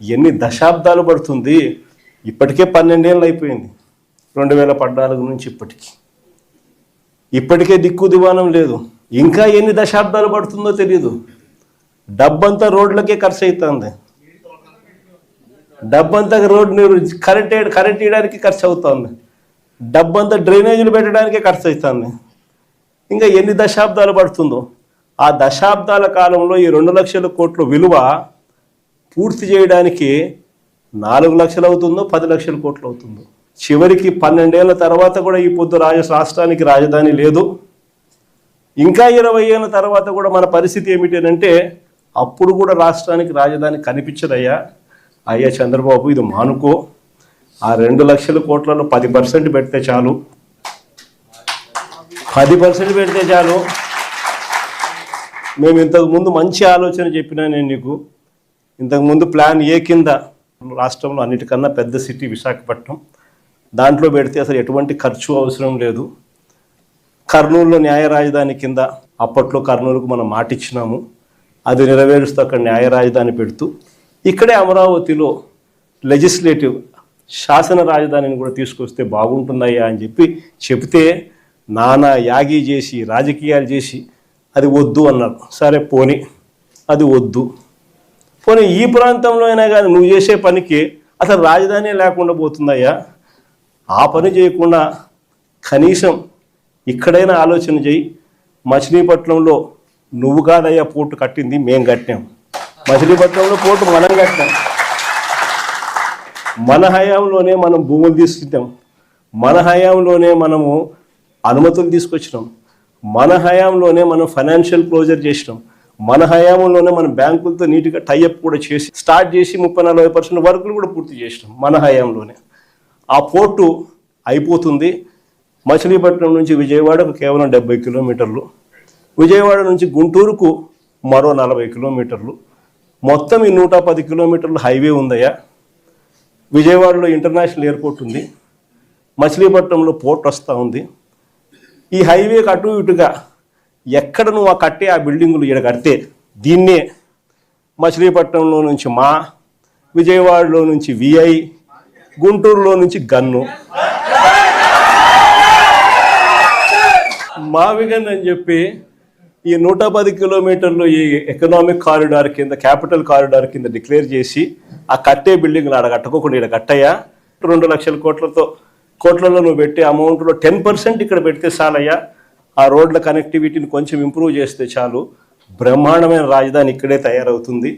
ఎన్ని దశాబ్దాలు పడుతుంది? ఇప్పటికే 12 ఏళ్ళు అయిపోయింది 2014 నుంచి ఇప్పటికే దిక్కు దివానం లేదు. ఇంకా ఎన్ని దశాబ్దాలు పడుతుందో తెలియదు. డబ్బంతా రోడ్లకే ఖర్చు అవుతుంది. డబ్బంతా రోడ్ కరెంట్ వేయడానికి ఖర్చు అవుతుంది. డబ్బంతా డ్రైనేజీలు పెట్టడానికే ఖర్చు అవుతుంది. ఇంకా ఎన్ని దశాబ్దాలు పడుతుందో. ఆ దశాబ్దాల కాలంలో ఈ 2 లక్షల కోట్ల విలువ పూర్తి చేయడానికి 4 లక్షలు అవుతుందో 10 లక్షల కోట్లు అవుతుందో. చివరికి 12 ఏళ్ల తర్వాత కూడా ఈ పొద్దు రాష్ట్రానికి రాజధాని లేదు. ఇంకా 20 ఏళ్ళ తర్వాత కూడా మన పరిస్థితి ఏమిటంటే అప్పుడు కూడా రాష్ట్రానికి రాజధాని కనిపించదయ్యా. అయ్యా చంద్రబాబు, ఇది మానుకో. ఆ 2 లక్షల కోట్లలో 10% పెడితే చాలు. 10% పెడితే చాలు. మేము ఇంతకుముందు మంచి ఆలోచన చెప్పినా నేను నీకు. ఇంతకుముందు ప్లాన్ ఏ కింద రాష్ట్రంలో అన్నిటికన్నా పెద్ద సిటీ విశాఖపట్నం, దాంట్లో పెడితే అసలు ఎటువంటి ఖర్చు అవసరం లేదు. కర్నూలులో న్యాయ రాజధాని కింద అప్పట్లో కర్నూలుకు మనం మాట ఇచ్చినాము. అది నెరవేరుస్తూ అక్కడ న్యాయ రాజధాని పెడుతూ ఇక్కడే అమరావతిలో లెజిస్లేటివ్ శాసన రాజధానిని కూడా తీసుకొస్తే బాగుంటుందయ్యా అని చెప్తే నానా యాగి చేసి రాజకీయాలు చేసి అది వద్దు అన్నారు. సరే పోనీ, అది వద్దు. పోనీ ఈ ప్రాంతంలో అయినా కానీ నువ్వు చేసే పనికి అసలు రాజధాని లేకుండా పోతుందయ్యా. ఆ పని చేయకుండా కనీసం ఇక్కడైనా ఆలోచన చేయి. మచిలీపట్నంలో నువ్వు కాదయ్యా పోర్టు కట్టింది, మేము కట్టాం. మచిలీపట్నంలో పోర్టు మనం కట్టాం. మన హయాంలోనే మనం భూములు తీసుకుంటాం. మన హయాంలోనే మనము అనుమతులు తీసుకొచ్చినాం. మన హయాంలోనే మనం ఫైనాన్షియల్ క్లోజర్ చేసినాం. మన హయాంలోనే మనం బ్యాంకులతో నీట్గా టైఅప్ కూడా చేసి స్టార్ట్ చేసి 30-40% వర్కులు కూడా పూర్తి చేసినాం మన హయాంలోనే. ఆ పోర్టు అయిపోతుంది. మచిలీపట్నం నుంచి విజయవాడకు కేవలం 70 కిలోమీటర్లు, విజయవాడ నుంచి గుంటూరుకు మరో 40 కిలోమీటర్లు, మొత్తం ఈ 110 కిలోమీటర్లు హైవే ఉందయ్యా. విజయవాడలో ఇంటర్నేషనల్ ఎయిర్పోర్ట్ ఉంది, మచిలీపట్నంలో పోర్ట్ వస్తూ ఉంది. ఈ హైవేకి అటు ఇటుగా ఎక్కడ నువ్వు కట్టే ఆ బిల్డింగులు ఇక్కడ కడితే దీన్నే మచిలీపట్నంలో నుంచి మా, విజయవాడలో నుంచి విఐ, గుంటూరులో నుంచి గన్ను, మావిగన్ అని చెప్పి ఈ 110 కిలోమీటర్లు ఈ ఎకనామిక్ కారిడార్ కింద, క్యాపిటల్ కారిడార్ కింద డిక్లేర్ చేసి ఆ కట్టే బిల్డింగ్లు ఆడ కట్టుకోకుండా ఇక్కడ కట్టయ్యా. 2 లక్షల కోట్లలో నువ్వు పెట్టే అమౌంట్లో 10% ఇక్కడ పెడితే చాలయ్యా. ఆ రోడ్ల కనెక్టివిటీని కొంచెం ఇంప్రూవ్ చేస్తే చాలు. బ్రహ్మాండమైన రాజధాని ఇక్కడే తయారవుతుంది.